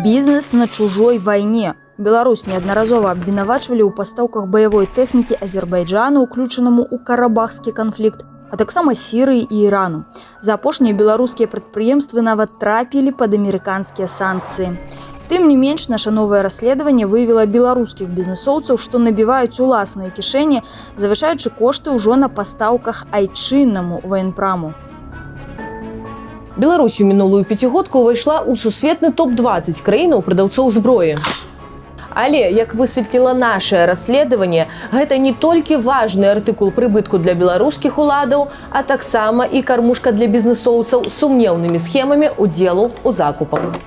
Бізнес на чужой вайне. Беларусь неаднаразова абвінавачвалі ў пастаўках баявой тэхнікі Азербайджану, уключанаму ў карабахскі канфлікт, а таксама Сірыі і Ірану. За апошнія беларускія прадпрыемствы нават трапілі пад амерыканскія санкцыі. Тым не менш, наша новае расследаванне выявіла беларускіх бізнесоўцаў, што набіваюць уласныя кішэні, завышаючы кошты ўжо на пастаўках айчыннаму военпраму. Беларусь у мінулую пяцігодку ўвайшла ў сусветны топ-20 краінаў прадаўцоў зброі. Але, як высветліла нашае расследаванне, гэта не толькі важны артыкул прыбытку для беларускіх уладаў, а таксама і кармушка для бізнесоўцаў з сумнеўнымі схемамі удзелу ў закупах.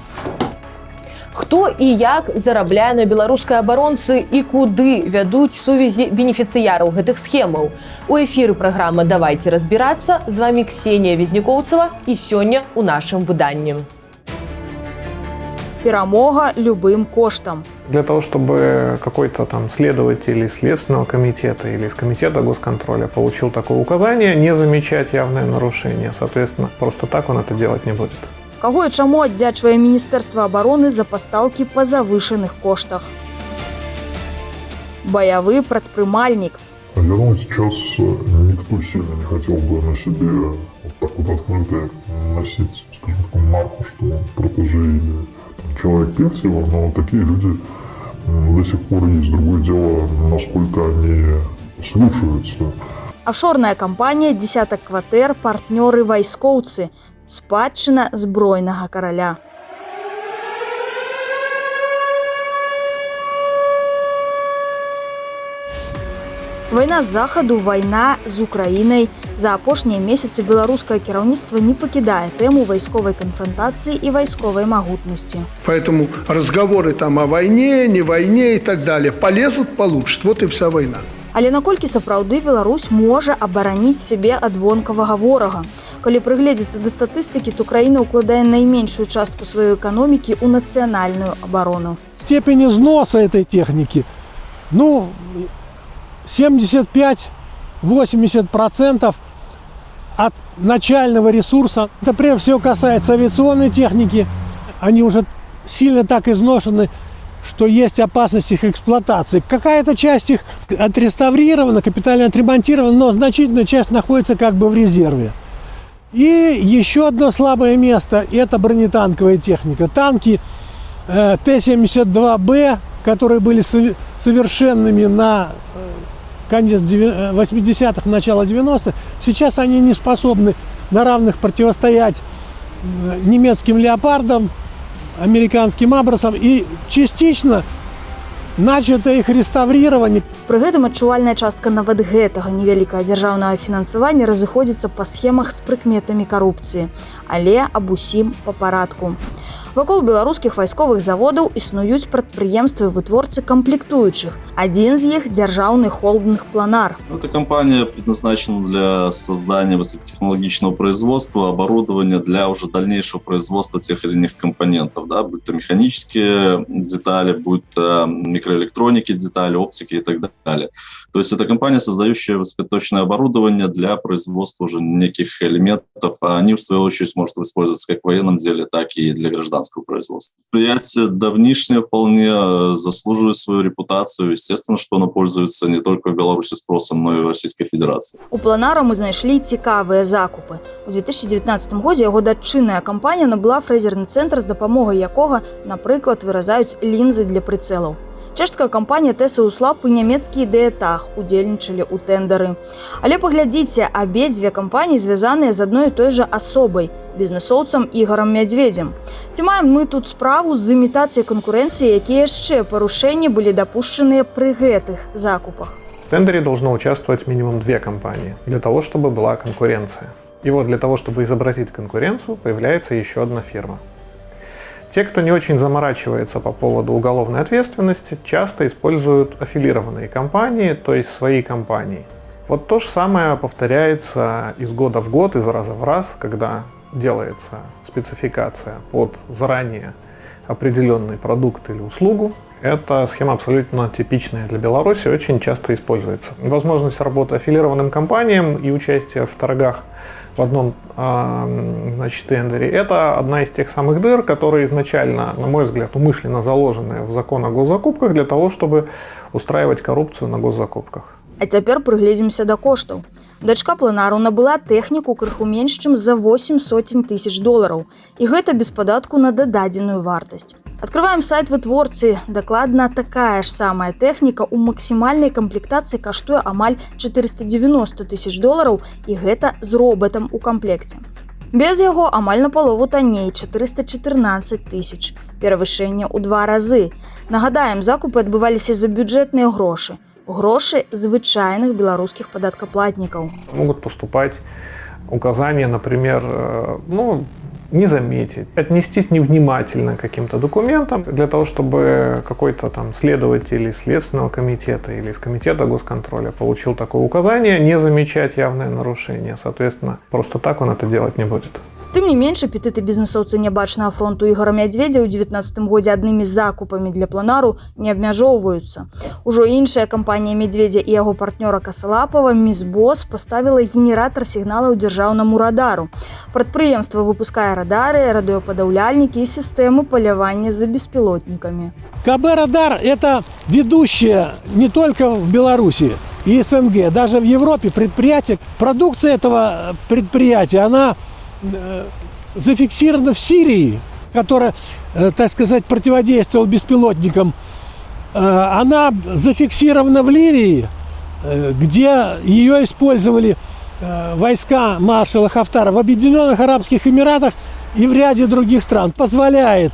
Хто і як зарабляе на беларускай абаронцы і куды вядуць сувязі бенефіцыяраў гэтых схемаў? У эфіры праграма «Давайте разбираться». З вами Ксения Везнякоўцева і сёння ў нашым выданні. Перамога любым коштам. Для того, чтобы какой-то там следователь из Следственного комитета или из Комитета госконтроля получил такое указание, не замечать явное нарушение. Соответственно, просто так он это делать не будет. Каго і чаму аддзячвае Міністэрства абароны за пастаўкі па завышаных коштах? Баявы прадпрымальнік. Наверное, сейчас никто сильно не хотел бы на себе вот так вот открыто носить, скажем так, марку, что он протеже или человек Персева, но такие люди до сих пор есть. Другое дело, насколько они слушаются. Офшорная кампанія, десятак кватэр, партнёры вайскоўцы. Спадчына збройнага караля. Вайна з захаду, вайна з Украінай. За апошнія месяцы беларускае кіраўніцтва не пакідае тэму вайсковай канфронтацыі і вайсковай магутнасці. Поэтому разговоры там о войне, не войне и так далее полезут, получат. Вот и вся война. Але наколькі сапраўды Беларусь можа абараніць сябе ад вонкавага ворага? Калі прыгледзецца да статыстыкі, то краіна ўкладае найменшую частку сваёй эканомікі ў нацыянальную абарону. Степень износа этой техники, 75-80% от начального ресурса. Это прежде всего касается авиационной техники. Они уже сильно так изношены, что есть опасность их эксплуатации. Какая-то часть их отреставрирована, капитально отремонтирована, но значительная часть находится как бы в резерве. И еще одно слабое место – это бронетанковая техника. Танки Т-72Б, которые были совершенными на конец 80-х, начало 90-х, сейчас они не способны на равных противостоять немецким «Леопардам», американским «Абрасам», и частично начато их реставрирование. Пры гэтым адчувальная частка нават гэтага невялікага дзяржаўнага фінансавання разыходзіцца па схемах з прыкметамі карупцыі. Але аб усім па парадку. Вакол беларускіх вайсковых заводаў існуюць прадпрыемствы вытворцы комплектующих. Один из них – державный холдинг «Планар». Эта компания предназначена для создания высокотехнологичного производства, оборудования для уже дальнейшего производства тех или иных компонентов, да, будь то механические детали, будь то микроэлектроники детали, оптики и так далее. То есть это компания, создающая высокоточное оборудование для производства уже неких элементов, а они в свою очередь смогут использоваться как в военном деле, так и для гражданского производства. Предприятие давнишнее вполне заслуживает свою репутацию. Естественно, что оно пользуется не только в Беларуси спросом, но и в Российской Федерации. У «Планара» мы знайшлі цікавыя закупы. У 2019 годзе яго датчынная кампанія набыла фрэзерны цэнтр, з дапамогай якога, напрыклад, выразаюць лінзы для прыцэлаў. Чэшская кампанія «Тесауслап» і нямецкі «Деэтах» удзельнічалі ў тэндары. Але паглядзіце, абедзве кампаніі звязаныя з адной і той жа асобай – бізнесоўцам Ігорам Мядзведзем. Ці маем мы тут справу з імітацыяй канкурэнцыі, якія яшчэ парушэнні былі дапушчаныя пры гэтых закупах? В тендере должно участвовать минимум 2 компании для того, чтобы была конкуренция. И вот для того, чтобы изобразить конкуренцию, появляется еще одна фирма. Те, кто не очень заморачивается по поводу уголовной ответственности, часто используют аффилированные компании, то есть свои компании. Вот то же самое повторяется из года в год, из раза в раз, когда делается спецификация под заранее определенный продукт или услугу. Эта схема абсолютно типичная для Беларуси, очень часто используется. Возможность работы аффилированным компаниям и участия в торгах в одном тендере – это одна из тех самых дыр, которые изначально, на мой взгляд, умышленно заложены в закон о госзакупках для того, чтобы устраивать коррупцию на госзакупках. А цяпер прыгледзімся да коштаў. Дачка планару набыла тэхніку крыху менш, чым за 800 тысяч долараў. І гэта без падатку на дададзеную вартасць. Открываем сайт вытворцы. Дакладна такая ж самая тэхніка ў максімальнай камплектацыі каштуе амаль 490 тысяч долараў, і гэта з роботам у камплекце. Без яго амаль на палову танней – 414 тысяч. Перавышэнне ў 2 разы. Нагадаем, закупы адбываліся за бюджэтныя грошы. Гроши звычайных белорусских податкоплатников. Могут поступать указания, например, не заметить, отнестись невнимательно к каким-то документам для того, чтобы какой-то там следователь из Следственного комитета или из Комитета госконтроля получил такое указание, не замечать явное нарушение. Соответственно, просто так он это делать не будет. Тым не менш, апетыты бізнесоўца нябачнага фронту Ігора Мядзведзя ў 2019 годзе аднымі закупамі для планару не абмяжоўваюцца. Ужо іншая кампанія Мядзведзя і яго партнёра Касалапова «Мисбос» паставіла генератор сігналаў дзяржаўнаму радару. Прадпрыемства выпускае радары, радыёпадаўляльнікі і сістэмы палявання за беспилотниками. КБ-радар – это ведущее не только в Беларуси и СНГ, даже в Европе предприятие. Продукция этого предприятия, она зафиксирована в Сирии, которая, так сказать, противодействовала беспилотникам. Она зафиксирована в Ливии, где ее использовали войска маршала Хафтара, в Объединенных Арабских Эмиратах и в ряде других стран. Позволяет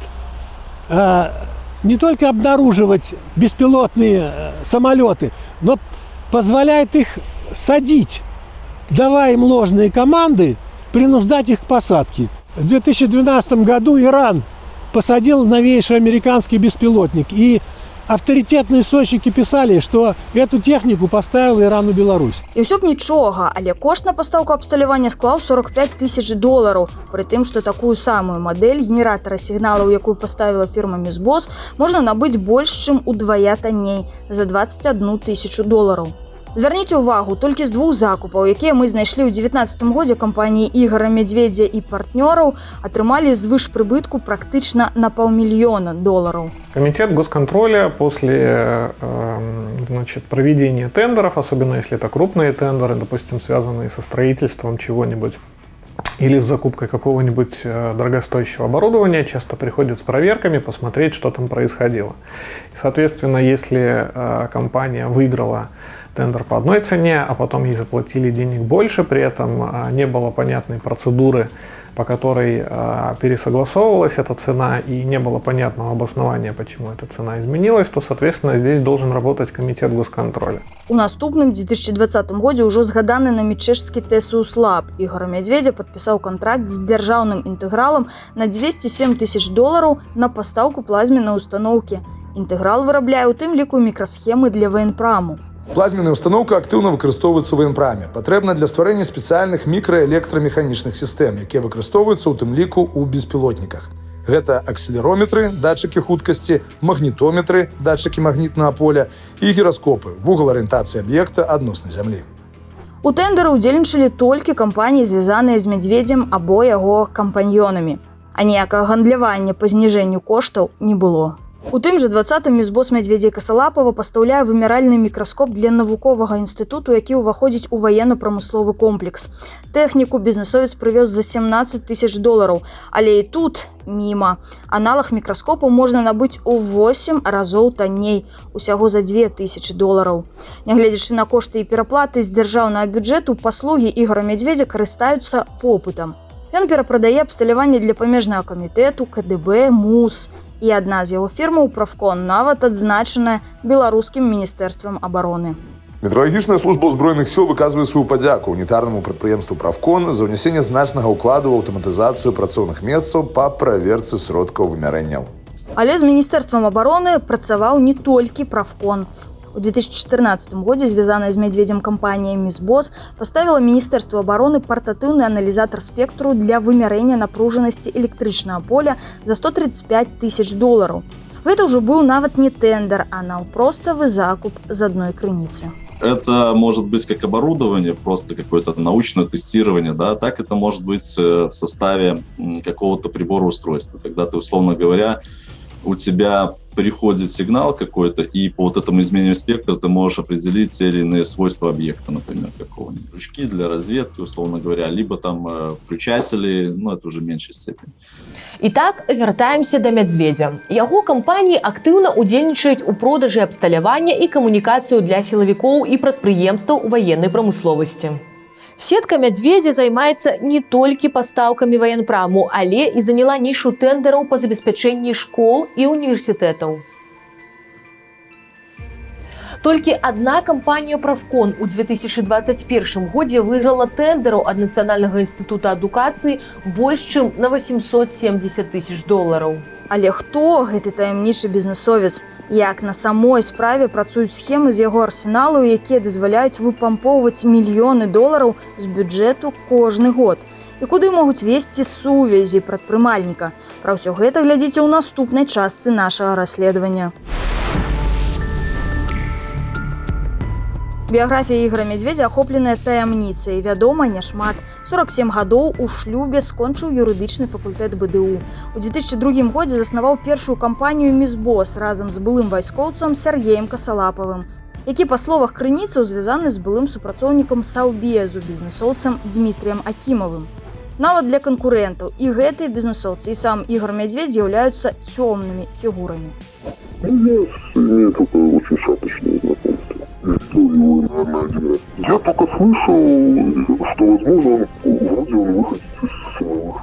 не только обнаруживать беспилотные самолеты, но позволяет их садить, давая им ложные команды, принуждать их к посадке. В 2012 году Иран посадил новейший американский беспилотник. И авторитетные источники писали, что эту технику поставил Иран у Беларусь. І ўсё б нічога, але кошт на пастаўку абсталявання склаў 45 тысяч долараў. Пры тым, што такую самую мадэль генератара сігналаў, якую паставіла фірма «Мисбос», можна набыць больш, чым удвая танней – за 21 тысячу долараў. Звярніце ўвагу, толькі з 2 закупаў, якія мы знайшлі ў 2019 годзе кампаніі Ігора Мядзведзя і партнёраў, атрымалі звышпрыбытку практычна на $500 000. Комитет госконтроля после проведения тендеров, особенно если это крупные тендеры, допустим, связанные со строительством чего-нибудь или с закупкой какого-нибудь дорогостоящего оборудования, часто приходит с проверками посмотреть, что там происходило. И, соответственно, если компания выиграла тендер по одной цене, а потом ей заплатили денег больше, при этом не было понятной процедуры, по которой пересогласовывалась эта цена, и не было понятного обоснования, почему эта цена изменилась, то, соответственно, здесь должен работать комитет госконтроля. У наступным 2020 годзе ўжо згаданы нами чэшскі ТСУ Слаб Ігора Мядзведзя падпісаў контракт з дзяржаўным інтэгралам на $207 тысяч на пастаўку плазменнай установкі. Інтэграл вырабляе ў тым ліку мікрасхемы для военпраму. Плазменная установка актыўна выкарыстоўваецца ў военпраме. Патрэбна для стварэння спецыяльных мікраэлектрамеханічных сістэм, якія выкарыстоўваюцца ў тым ліку ў беспілотніках. Гэта акселерометры, датчыкі хуткасці, магнітометры, датчыкі магнітнага поля і гіраскопы, вугал арыентацыі аб'екта адносна зямлі. У тэндеры ўдзельнічалі толькі кампаніі, звязаныя з Мядзведзем або яго кампаньёнамі. А ніякага гандлявання па зніжэнню коштаў не было. У тым жа 20-м «Мисбос» Мядзведзя і Касалапова пастаўляе вымяральны мікраскоп для навуковага інстытуту, які ўваходзіць у ваенна-прамысловы комплекс. Тэхніку бізнесовец прывёз за $17 тысяч, але і тут міма. Аналаг мікраскопу можна набыць у 8 разоў танней, усяго за $2000. Нягледзячы на кошты і пераплаты з дзяржаўнага бюджэту, паслугі Ігора Мядзведзя карыстаюцца попытам. Ён перапрадае абсталяванне для памежнага камітэту, КДБ, МУС. І адна з яго фірмаў «Правкон» нават адзначаная беларускім міністэрствам абароны. Метэаралагічная служба ўзброеных сіл выказвае сваю падзяку унітарнаму прадпрыемству «Правкон» за ўнясенне значнага ўкладу ў аўтаматызацыю працоўных месцаў па праверцы сродкаў вымярэнняў. Але з міністэрствам абароны працаваў не толькі «Правкон». У 2014 годзе звязаная з Мядзведзем кампанія «Мисбос» паставіла Міністэрству абароны партатыўны аналізатар спектру для вымярэння напружанасці электрычнага поля за $135 тысяч. Гэта ўжо быў нават не тендер, а наўпроставы закуп з адной крыніцы. Это может быть как оборудование, просто какое-то научное тестирование, да, так это может быть в составе какого-то прибора устройства, когда ты, условно говоря, у тебя приходит сигнал какой-то, и по вот этому изменению спектра ты можешь определить те или иные свойства объекта, например, какого-нибудь. Жучки для разведки, условно говоря, либо там включатели, ну, это уже в меньшей степени. Итак, вяртаемся да мядзведзя. Яго кампаніі актыўна ўдзельнічаюць у продажы абсталявання і камунікацыю для сілавікоў і прадпрыемстваў ваеннай прамысловасці. Сетка «Мядзведзя» займаецца не толькі пастаўкамі ваенпраму, але і заняла нішу тэндераў па забеспячэнні школ і універсітэтаў. Толькі адна кампанія «Прафкон» у 2021 годзе выйграла тэндераў ад Нацыянальнага інстытута адукацыі больш чым на $870 000. Але хто гэты таямнічы бізнесовец? Як на самой справе працуюць схемы з яго арсеналу, якія дазваляюць выпампоўваць мільёны долараў з бюджэту кожны год? І куды могуць весці сувязі прадпрымальніка? Пра ўсё гэта глядзіце ў наступнай частцы нашага расследавання. Біяграфія Ігора Мядзведзя ахопленая таямніцай. Вядома, няшмат. 47 гадоў у шлюбе, скончыў юрыдычны факультэт БДУ. У 2002 годзе заснаваў першую кампанію «Мізбос» разам з былым вайскоўцам Сергеем Касалапавым, які, па словах крыніцаў, звязаны з былым супрацоўнікам Саўбезу, бізнесоўцам Дмітріем Акімавым. Нават для канкурэнтаў і гэтыя бізнесоўцы, і сам Ігор Мядзведзь з'яўляюцца цёмнымі фігурамі. Я имею только очень шапочные знакомства. Я только слышал, что, возможно, он выходит из силовых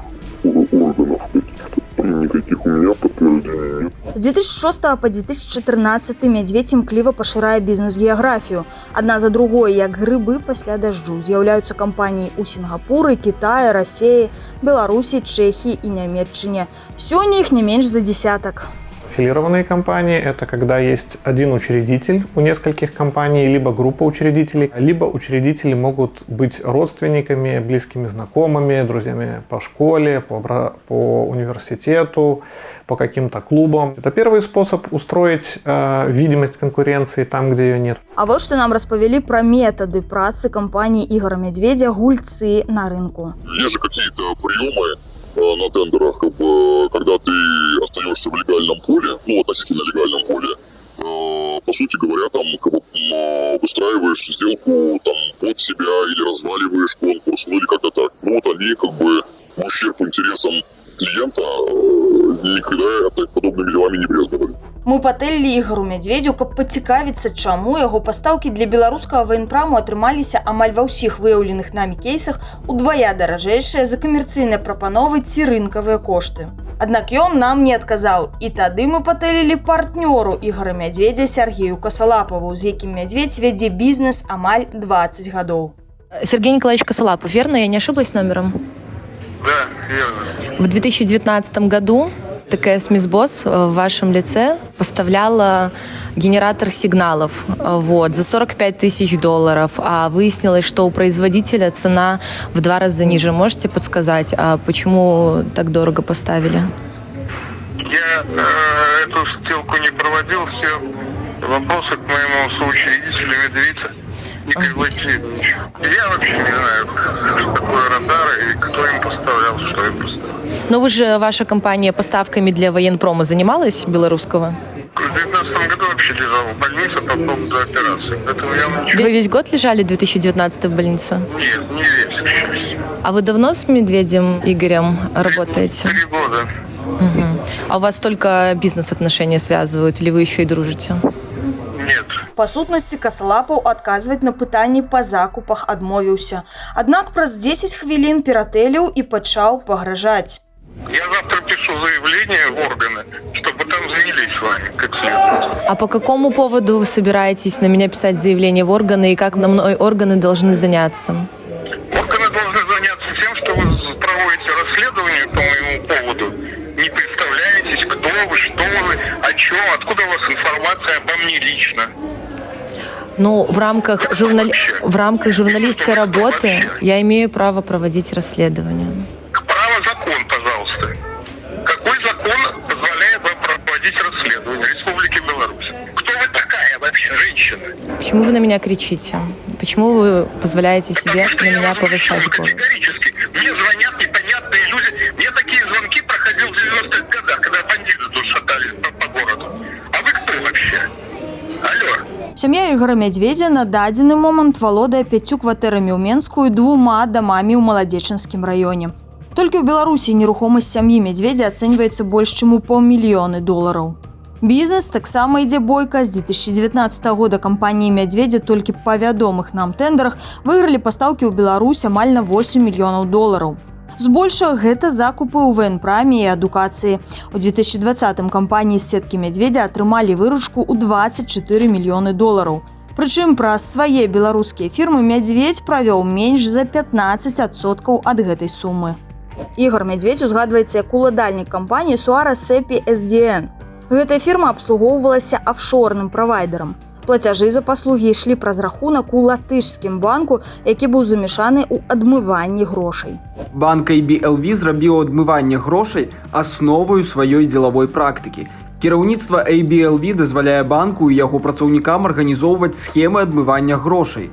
органов каких-то. Никаких у меня подтверждений нет. З 2006 по 2014 Мядзведзь імкліва пашырае бізнес-геаграфію. Адна за другой, як грыбы пасля дажджу, з'яўляюцца кампаніі ў Сінгапуры, Кітаі, Расіі, Беларусі, Чэхіі і Нямецчыне. Сёння іх не менш за десятак. Аффилированные компании – это когда есть один учредитель у нескольких компаний, либо группа учредителей, либо учредители могут быть родственниками, близкими знакомыми, друзьями по школе, по университету, по каким-то клубам. Это первый способ устроить видимость конкуренции там, где ее нет. А вот что нам распавялі пра метады працы кампаніі Ігора Мядзведзя гульцы на рынку. Есть же какие-то приемы на тендерах, как бы, когда ты остаешься в легальном поле, ну, относительно легальном поле, по сути говоря, там, как бы, выстраиваешь сделку там, под себя или разваливаешь конкурс, ну, или как-то так. Ну, вот они, как бы, в ущерб интересам клиента никогда подобными делами не брезговали. Мы патэлілі Ігору Мядзведзю, каб пацікавіцца, чаму яго пастаўкі для беларускага ваенпраму атрымаліся амаль ва ўсіх выяўленых намі кейсах удвая даражэйшыя за камерцыйныя прапановы ці рынкавыя кошты. Аднак ён нам не адказаў, і тады мы патэлілі партнёру Ігора Мядзведзя Сергею Касалапаву, з якім Мядзведзь вядзе бізнес амаль 20 гадоў. Сергей Николаевич Косолапов, верно? Я не ошиблась номером? Да, верно. В 2019 году ТКС «Мизбосс» в вашем лице поставляла генератор сигналов за $45 000, а выяснилось, что у производителя цена в 2 раза ниже. Можете подсказать, а почему так дорого поставили? Я эту сделку не проводил, все вопросы к моему соучредителю Медведице Игорю Владимировичу. Я вообще не знаю, что такое радары и кто им поставлял, что им поставлял. Но вы же, ваша компания поставками для военпрома занималась, белорусского? В 2019 году вообще лежал в больнице по поводу до операции. Поэтому я ничего... Вы весь год лежали 2019 в больнице? Нет, не весь, к счастью. А вы давно с Медведем Игорем работаете? 3 года. Угу. А у вас только бизнес-отношения связывают, или вы еще и дружите? Нет. Па сутнасці Касалапаў адказваць на пытанні па закупах адмовіўся. Аднак праз 10 хвілін ператэліў і пачаў пагражаць. Я завтра пишу заявление в органы, чтобы там занялись вами, как следует. А по какому поводу вы собираетесь на меня писать заявление в органы и как на мной органы должны заняться? Органы должны заняться тем, что вы проводите расследование по моему поводу. Не представляетесь, кто вы, что вы, о чем, откуда у вас информация обо мне лично. Ну, в рамках журналистской работы я имею право проводить расследование. Право закон, пожалуйста. Какой закон позволяет вам проводить расследование? Почему вы на меня кричите? Почему вы позволяете себе на меня повышать голос? Категорически. Мне звонят непонятные люди. Мне такие звонки проходил в 90-х годах, когда бандиты тут шатались по городу. А вы кто вообще? Алло. Сям'я Ігора Мядзведзя на дадзены момант валодае 5 кватэрамі ў Менску і 2 дамамі ў Маладзечынскім раёне. Толькі ў Беларусі нерухомасць сям'і Мядзведзя ацэньваецца больш чым у $500 000. Бізнес таксама ідзе бойка. З 2019 года кампаніі Мядзведзя толькі па вядомых нам тэндарах выйгралі пастаўкі ў Беларусь амаль на $8 мільёнаў. Збольшага гэта закупы ў военпраме і адукацыі. У 2020-м кампаніі з сеткі Мядзведзя атрымалі выручку ў $24 мільёны. Прычым праз свае беларускія фірмы Мядзведзь правёў менш за 15% ад гэтай сумы. Ігор Мядзведзь узгадваецца як уладальнік кампаніі Suara Sepi SDN. Гэтая фірма абслугоўвалася афшорным правайдерам. Плацяжы за паслугі ішлі праз рахунак у латышскім банку, які быў замешаны ў адмыванні грошай. Банк ABLV зрабіў адмыванне грошай асноваю сваёй дзелавой практыкі. Кіраўніцтва ABLV дазваляе банку і яго працаўнікам арганізоўваць схемы адмывання грошай.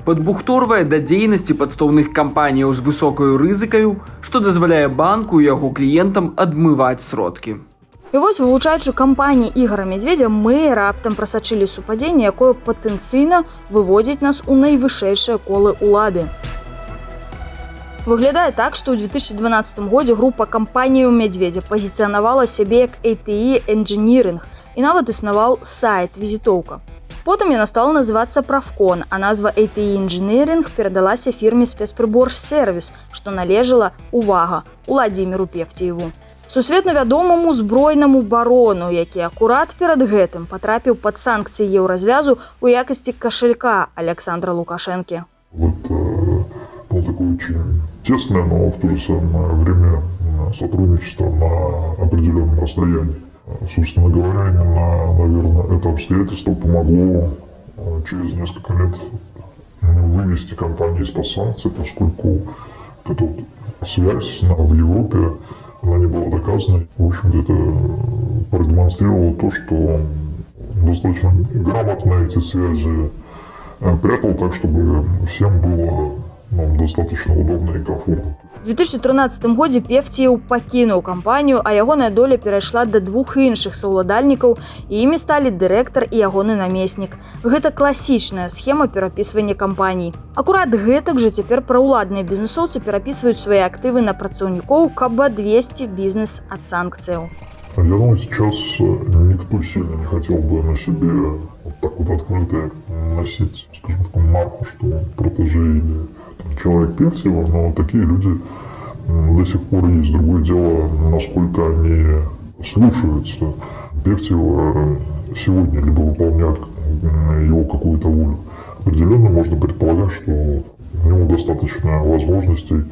Падбухторвае да дзейнасці падстаўных кампаніяў з высокаю рызыкаю, што дазваляе банку і яго кліентам адмываць сродкі. І вось, вывучаючы кампаніі Ігора Мядзведзя, мы раптам прасачылі супадзенне, якое патэнцыйна выводзіць нас у найвышэйшыя колы ўлады. Выглядае так, што ў 2012 годзе група кампаніяў Мядзведзя пазіцыянавала сябе як ATE Engineering і нават існаваў сайт-візітоўка. Потым яна стала называцца Правкон, а назва ATE Engineering перадалася фірме спецпрыбор Сервіс, што належала, увага, Уладзіміру Певціеву. Сусветна вядомаму збройнаму барону, які акурат перад гэтым патрапіў пад санкцыі еўразвязу ў якасці кашелька Александра Лукашэнкі. Это было такое очень тесное, но в то же самое время сотрудничество на определенном расстоянии. Собственно говоря, именно, наверное, это обстоятельство помогло через несколько лет вывести компании из-под санкций, поскольку эта вот связь в Европе она не была доказана. В общем-то, это продемонстрировало то, что достаточно грамотно эти связи прятал так, чтобы всем было достаточно удобно и комфортно. У 2013 годзе Певціеў пакінуў кампанію, а ягоная доля перайшла да 2 іншых саўладальнікаў, і імі сталі дырэктар і ягоны намеснік. Гэта класічная схема перапісвання кампаній. Акурат гэтак жа цяпер праўладныя бізнесоўцы перапісваюць свае актывы на працаўнікоў, каб адвесці бізнес ад санкцыяў. Я думаю, сейчас никто сильно не хотел бы на себе вот так вот открыто носить, скажем так, марку, что протеже или человек Певцева, но такие люди до сих пор есть. Другое дело, насколько они слушаются Певцева сегодня, либо выполняют его какую-то волю. Определенно можно предполагать, что у него достаточно возможностей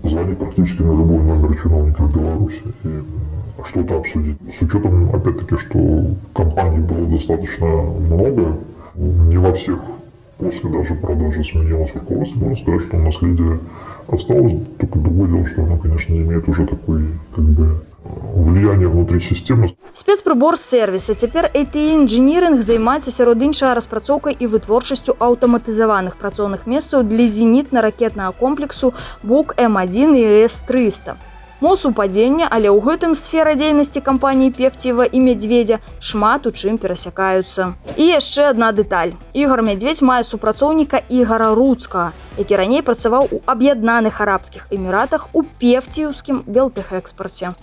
позвонить практически на любой номер чиновника в Беларуси и что-то обсудить. С учетом, опять-таки, что компаний было достаточно много, не во всех после даже продажи сменилось руководство, можно сказать, что наследие осталось. Только другое дело, что оно, конечно, имеет уже такое, как бы, влияние внутри системы. Спецпрыбор сервіс, а цяпер ATE Engineering займаецца сярод іншага распрацоўкай і вытворчасцю аўтаматызаваных працоўных месцаў для зенітна-ракетнага комплексу Бук М1 і С-300. Мо супадзення, але ў гэтым сфера дзейнасці кампаніі Певціева і Мядзведзя шмат у чым перасякаюцца. І яшчэ адна дэталь. Ігор Мядзведзь мае супрацоўніка Ігора Руцкага, які раней працаваў у Аб'яднаных Арабскіх Эміратах у певціеўскім белтэхэкспарце.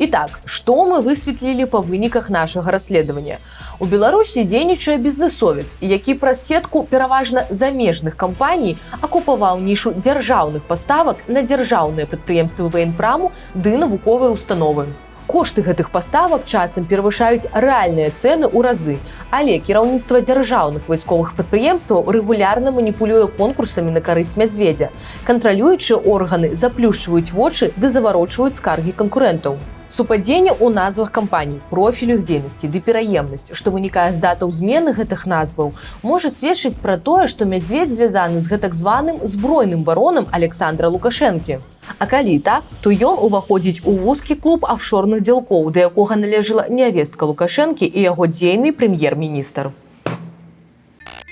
Итак, что мы высветлілі па выніках нашага расследавання? У Беларусі дзейнічае бізнесовец, які праз сетку пераважна замежных кампаній акупаваў нішу дзяржаўных паставак на дзяржаўныя прадпрыемствы военпраму ды навуковыя установы. Кошты гэтых паставак часам перавышаюць рэальныя цэны ў разы, але кіраўніцтва дзяржаўных вайсковых прадпрыемстваў рэгулярна маніпулюе конкурсамі на карысць Мядзведзя. Кантралюючыя органы заплюшчваюць вочы ды заварочваюць скаргі канкурэнтаў. Супадзенне ў назвах кампаній, профілю іх дзейнасці ды пераемнасць, што вынікае з датаў змены гэтых назваў, можа сведчыць пра тое, што Мядзведзь звязаны з гэтак званым збройным баронам Александра Лукашэнкі. А калі так, то ён уваходзіць у вузкі клуб афшорных дзелкоў, да якога належала нявестка Лукашэнкі і яго дзейны прэм'ер-міністр.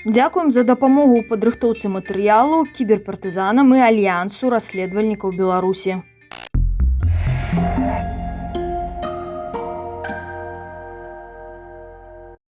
Дзякуем за дапамогу ў падрыхтоўцы матэрыялу кіберпартызанам і альянсу расследавальнікаў Беларусі.